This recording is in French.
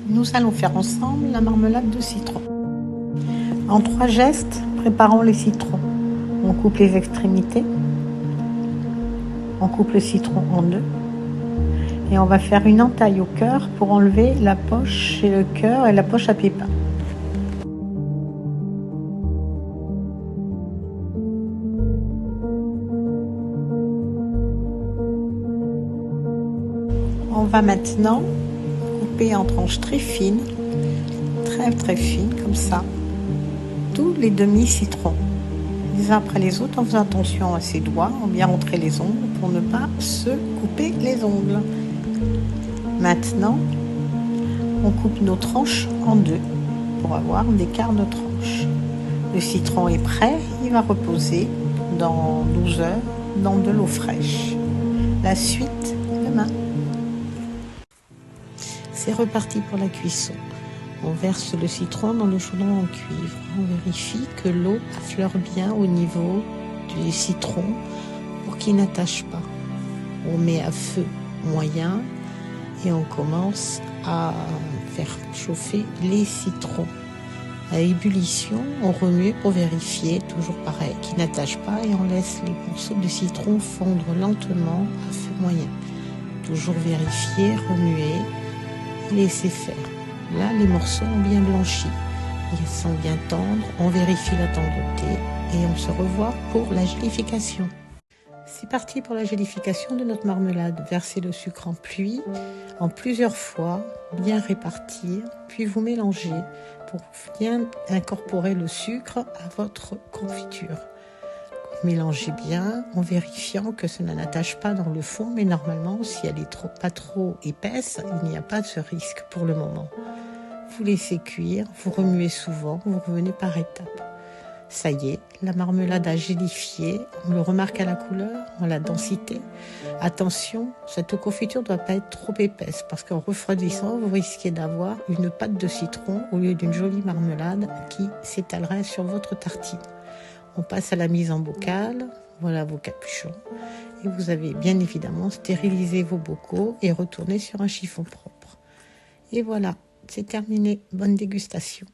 Nous allons faire ensemble la marmelade de citron. En 3 gestes, préparons les citrons. On coupe les extrémités, on coupe le citron en 2 et on va faire une entaille au cœur pour enlever la poche et le cœur et la poche à pépins. On va maintenant couper en tranches très fines, très fines comme ça, tous les demi-citrons, les uns après les autres, en faisant attention à ses doigts, en bien rentrer les ongles pour ne pas se couper les ongles. Maintenant, on coupe nos tranches en 2 pour avoir des quarts de tranche. Le citron est prêt, il va reposer dans 12 heures dans de l'eau fraîche. La suite demain. C'est reparti pour la cuisson. On verse le citron dans le chaudron en cuivre. On vérifie que l'eau affleure bien au niveau du citron pour qu'il n'attache pas. On met à feu moyen et on commence à faire chauffer les citrons. À ébullition, on remue pour vérifier, toujours pareil, qu'ils n'attachent pas et on laisse les morceaux de citron fondre lentement à feu moyen. Toujours vérifier, remuer et laisser faire. Là, les morceaux ont bien blanchi. Ils sont bien tendres. On vérifie la tendreté et on se revoit pour la gélification. C'est parti pour la gélification de notre marmelade. Versez le sucre en pluie en plusieurs fois, bien répartir, puis vous mélangez pour bien incorporer le sucre à votre confiture. Mélangez bien en vérifiant que cela n'attache pas dans le fond, mais normalement, si elle est pas trop épaisse, il n'y a pas de ce risque pour le moment. Vous laissez cuire, vous remuez souvent, vous revenez par étapes. Ça y est, la marmelade a gélifié, on le remarque à la couleur, à la densité. Attention, cette confiture ne doit pas être trop épaisse parce qu'en refroidissant, vous risquez d'avoir une pâte de citron au lieu d'une jolie marmelade qui s'étalerait sur votre tartine. On passe à la mise en bocal, voilà vos capuchons. Et vous avez bien évidemment stérilisé vos bocaux et retourné sur un chiffon propre. Et voilà, c'est terminé. Bonne dégustation.